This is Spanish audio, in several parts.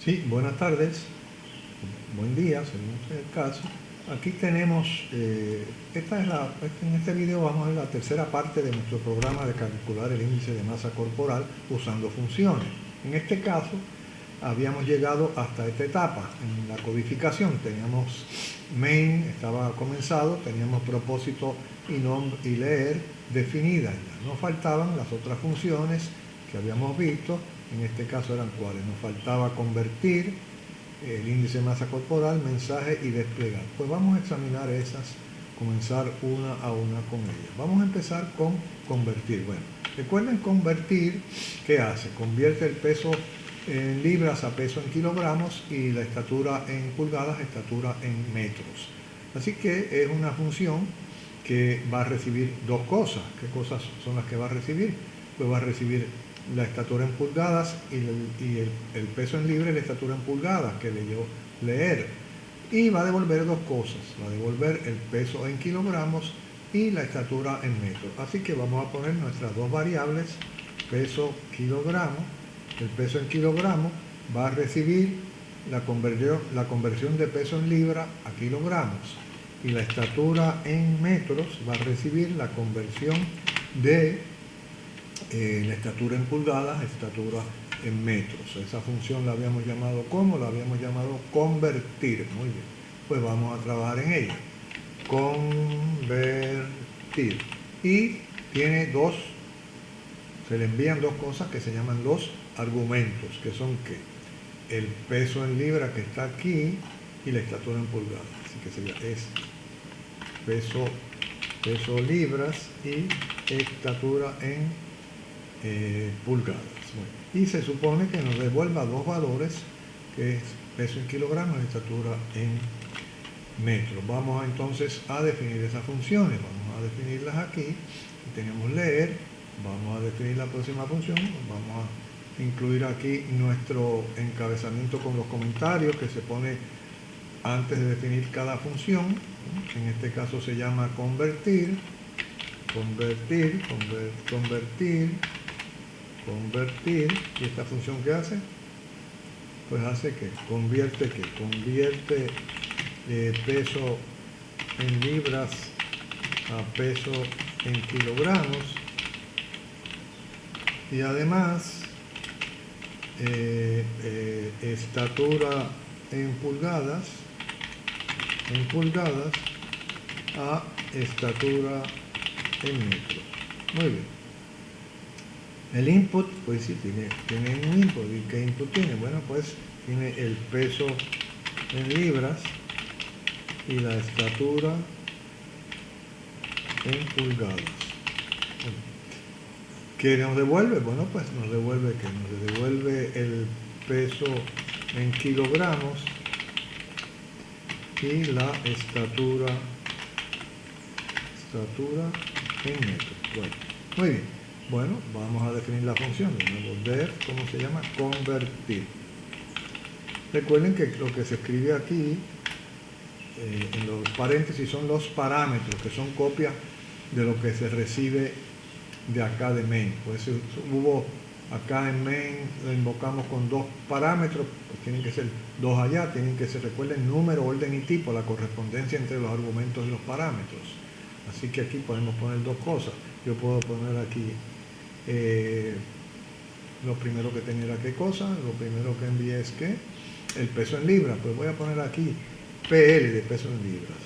Sí, buenas tardes, buen día, según sea el caso. Aquí tenemos, en este video vamos a ver la tercera parte de nuestro programa de calcular el índice de masa corporal usando funciones. En este caso, habíamos llegado hasta esta etapa en la codificación. Teníamos main, estaba comenzado, teníamos propósito y leer definidas. Ya nos faltaban las otras funciones que habíamos visto. En este caso eran cuáles. Nos faltaba convertir el índice de masa corporal, mensaje y desplegar. Pues vamos a examinar esas, comenzar una a una con ellas. Vamos a empezar con convertir. Bueno, recuerden convertir, ¿qué hace? Convierte el peso en libras a peso en kilogramos y la estatura en pulgadas, estatura en metros. Así que es una función que va a recibir dos cosas. ¿Qué cosas son las que va a recibir? Pues va a recibir la estatura en pulgadas y el peso en libras y la estatura en pulgadas que leyó leer. Y va a devolver dos cosas. Va a devolver el peso en kilogramos y la estatura en metros. Así que vamos a poner nuestras dos variables, peso, kilogramo. El peso en kilogramos va a recibir la conversión de peso en libra a kilogramos. Y la estatura en metros va a recibir la conversión de la estatura en pulgadas, estatura en metros. Esa función la habíamos llamado ¿cómo? La habíamos llamado convertir. Muy bien. Pues vamos a trabajar en ella. Convertir. Y tiene se le envían dos cosas que se llaman los argumentos, que son ¿qué? El peso en libra que está aquí y la estatura en pulgadas. Así que sería peso libras y estatura en pulgadas. Bueno, y se supone que nos devuelva dos valores, que es peso en kilogramos y estatura en metros. Vamos entonces a definir esas funciones. Vamos a definirlas aquí. Tenemos leer. Vamos a definir la próxima función. Vamos a incluir aquí nuestro encabezamiento con los comentarios que se pone antes de definir cada función. En este caso se llama convertir. Convertir. ¿Y esta función qué hace? Pues hace que convierte peso en libras a peso en kilogramos y además estatura en pulgadas a estatura en metros. Muy bien. El input, pues sí, tiene un input. ¿Y qué input tiene? Bueno, pues tiene el peso en libras y la estatura en pulgadas. ¿Qué nos devuelve? Bueno, pues nos devuelve el peso en kilogramos y la estatura en metros. Bueno, muy bien. Bueno, vamos a definir la función. ¿Cómo se llama? Convertir. Recuerden que lo que se escribe aquí en los paréntesis son los parámetros, que son copias de lo que se recibe de acá de main. Pues hubo acá en main, lo invocamos con dos parámetros, pues tienen que ser dos allá, tienen que ser, recuerden, número, orden y tipo, la correspondencia entre los argumentos y los parámetros. Así que aquí podemos poner dos cosas. Yo puedo poner aquí lo primero que tenía era qué cosa. Lo primero que envié es que el peso en libras. Pues voy a poner aquí PL de peso en libras.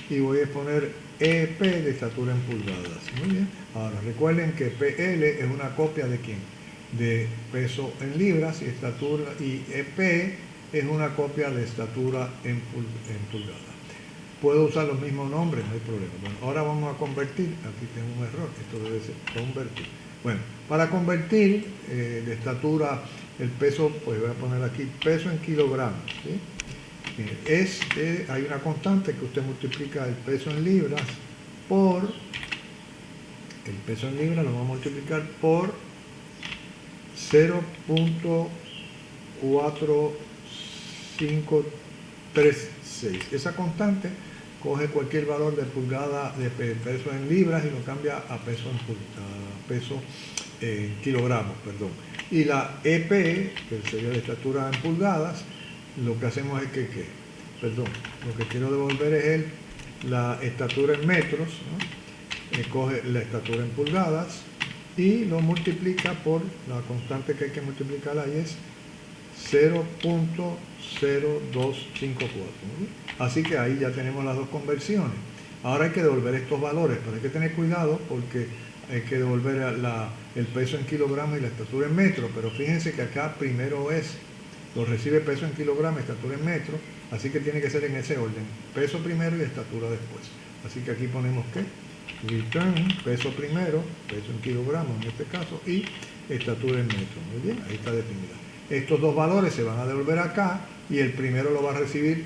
Y voy a poner EP de estatura en pulgadas. Muy bien. Ahora recuerden que PL es una copia de ¿quién? De peso en libras y estatura, y EP es una copia de estatura en pulgadas. Puedo usar los mismos nombres, no hay problema. Bueno, ahora vamos a convertir. Aquí tengo un error. Esto debe ser convertir. Bueno, para convertir de estatura el peso, pues voy a poner aquí peso en kilogramos. ¿Sí? Hay una constante que usted multiplica el peso en libras por el peso en libras, lo vamos a multiplicar por 0.4536. Esa constante coge cualquier valor de pulgada, de peso en libras y lo cambia a peso en kilogramos, perdón. Y la EP, que sería la estatura en pulgadas, lo que hacemos es lo que quiero devolver es la estatura en metros, ¿no? Coge la estatura en pulgadas y lo multiplica por la constante que hay que multiplicar ahí es 0.0254. Así que ahí ya tenemos las dos conversiones. Ahora hay que devolver estos valores, pero hay que tener cuidado porque hay que devolver el peso en kilogramos y la estatura en metros. Pero fíjense que acá primero lo recibe peso en kilogramos, estatura en metros, así que tiene que ser en ese orden, peso primero y estatura después. Así que aquí ponemos que return, peso primero, peso en kilogramos en este caso, y estatura en metros. Muy bien, ahí está definida. Estos dos valores se van a devolver acá y el primero lo va a recibir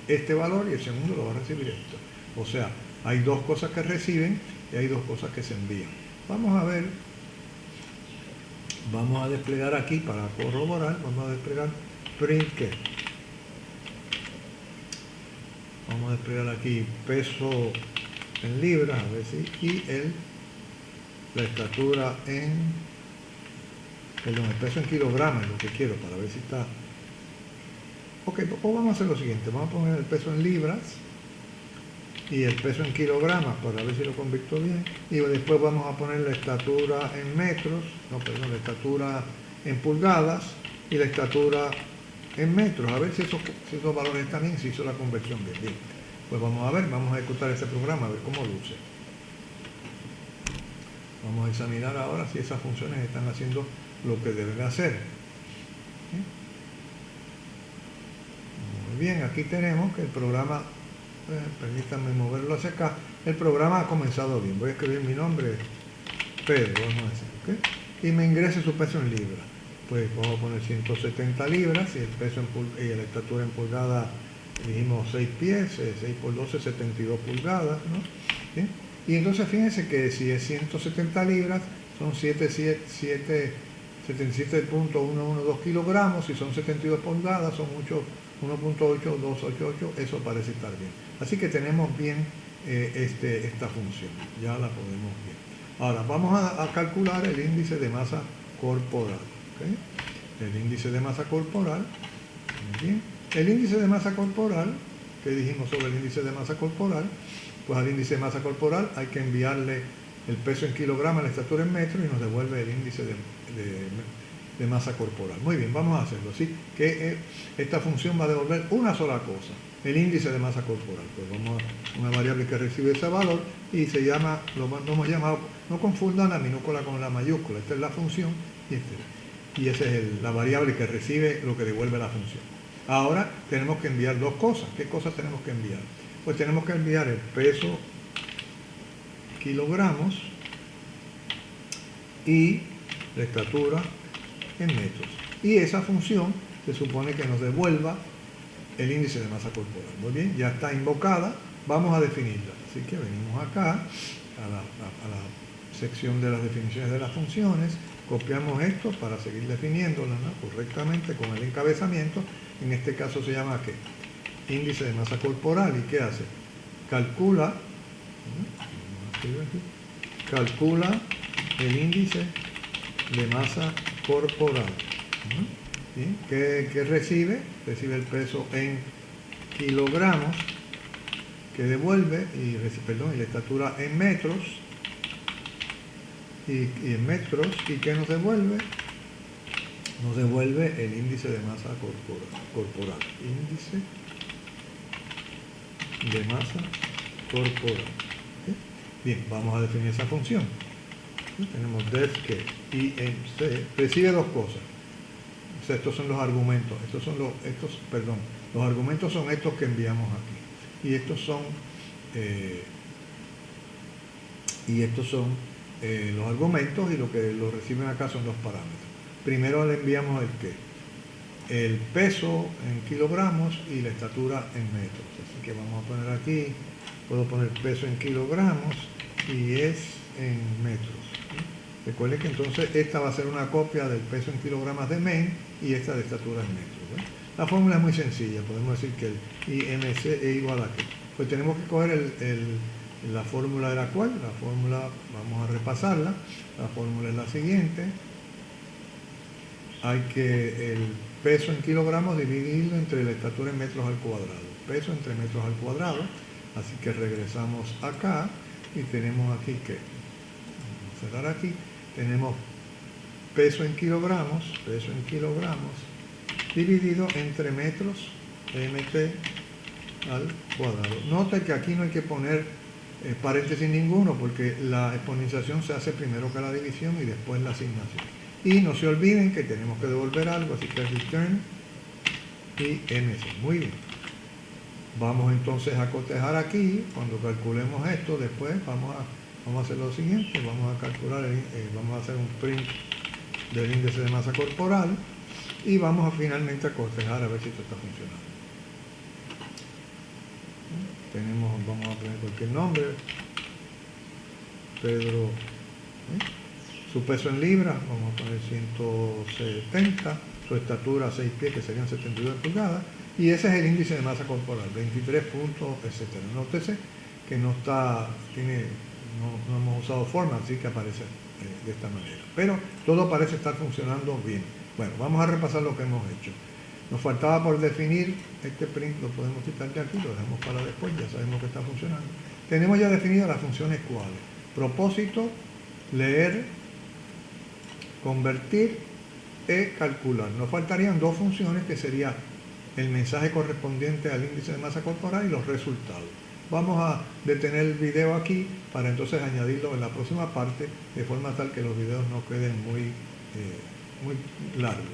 este valor y el segundo lo va a recibir esto. O sea, hay dos cosas que reciben y hay dos cosas que se envían. Vamos a ver, vamos a desplegar aquí para corroborar, vamos a desplegar print que. Vamos a desplegar aquí peso en libras, a ver si, y la estatura el peso en kilogramos es lo que quiero para ver si está. Ok, pues vamos a hacer lo siguiente, vamos a poner el peso en libras y el peso en kilogramos para ver si lo convierto bien, y después vamos a poner la estatura en metros, la estatura en pulgadas y la estatura en metros, a ver si esos valores están bien, si hizo la conversión bien. Pues vamos a ver, vamos a ejecutar ese programa, a ver cómo luce. Vamos a examinar ahora si esas funciones están haciendo lo que deben hacer. Muy bien, aquí tenemos que el programa, permítanme moverlo hacia acá, el programa ha comenzado bien. Voy a escribir mi nombre, Pedro, vamos a decir, ¿ok? Y me ingrese su peso en libras. Pues vamos a poner 170 libras y el peso y la estatura en pulgadas, dijimos 6 pies, 6 por 12, 72 pulgadas, ¿no? ¿Sí? Y entonces fíjense que si es 170 libras, son 77.112 kilogramos, si son 72 pulgadas, son 1.8288, eso parece estar bien. Así que tenemos bien esta función, ya la podemos ver. Ahora, vamos a calcular el índice de masa corporal. ¿Okay? El índice de masa corporal, muy bien. El índice de masa corporal, ¿qué dijimos sobre el índice de masa corporal? Pues al índice de masa corporal hay que enviarle el peso en kilogramos, la estatura en metros y nos devuelve el índice de masa corporal. Muy bien, vamos a hacerlo así, que esta función va a devolver una sola cosa, el índice de masa corporal. Pues vamos a una variable que recibe ese valor y se llama, lo hemos llamado, no confundan la minúscula con la mayúscula, esta es la función y esa es la variable que recibe lo que devuelve la función. Ahora tenemos que enviar dos cosas. ¿Qué cosas tenemos que enviar? Pues tenemos que enviar el peso kilogramos y la estatura en metros. Y esa función se supone que nos devuelva el índice de masa corporal. Muy bien, ya está invocada, vamos a definirla. Así que venimos acá a la sección de las definiciones de las funciones, copiamos esto para seguir definiéndola, ¿no? Correctamente con el encabezamiento. En este caso se llama ¿qué? Índice de masa corporal. ¿Y qué hace? Calcula el índice de masa corporal. ¿Sí? ¿Qué recibe? Recibe el peso en kilogramos, que devuelve, y la estatura en metros, y en metros, ¿y qué nos devuelve? Nos devuelve el índice de masa corporal. Índice de masa corporal. ¿Sí? Bien, vamos a definir esa función. ¿Sí? Tenemos def que IMC recibe dos cosas. O sea, estos son los argumentos. Los argumentos son estos que enviamos aquí. Y estos son los argumentos, y lo que lo reciben acá son los parámetros. Primero le enviamos el peso en kilogramos y la estatura en metros. Así que vamos a poner aquí, puedo poner peso en kilogramos y es en metros. ¿Sí? Recuerden que entonces esta va a ser una copia del peso en kilogramos de main y esta de estatura en metros. ¿Sí? La fórmula es muy sencilla, podemos decir que el IMC es igual a qué. Pues tenemos que coger la fórmula de la cual, la fórmula, vamos a repasarla, la fórmula es la siguiente. Hay que el peso en kilogramos dividirlo entre la estatura en metros al cuadrado. Peso entre metros al cuadrado. Así que regresamos acá y tenemos aquí que, vamos a cerrar aquí, tenemos peso en kilogramos dividido entre metros mt al cuadrado. Nota que aquí no hay que poner paréntesis ninguno porque la exponenciación se hace primero que la división y después la asignación. Y no se olviden que tenemos que devolver algo, así que return y mc. Muy bien. Vamos entonces a cotejar aquí. Cuando calculemos esto, después vamos a hacer lo siguiente. Vamos a calcular, vamos a hacer un print del índice de masa corporal y vamos a finalmente a cotejar a ver si esto está funcionando. Vamos a poner cualquier nombre. Pedro, su peso en libras, vamos a poner 170, su estatura 6 pies, que serían 72 pulgadas, y ese es el índice de masa corporal, 23 puntos, etc. Nótese que no hemos usado forma, así que aparece de esta manera. Pero todo parece estar funcionando bien. Bueno, vamos a repasar lo que hemos hecho. Nos faltaba por definir, este print lo podemos quitar de aquí, lo dejamos para después, ya sabemos que está funcionando. Tenemos ya definidas las funciones cuales: propósito, leer, convertir e calcular. Nos faltarían dos funciones que sería el mensaje correspondiente al índice de masa corporal y los resultados. Vamos a detener el video aquí para entonces añadirlo en la próxima parte de forma tal que los videos no queden muy largos.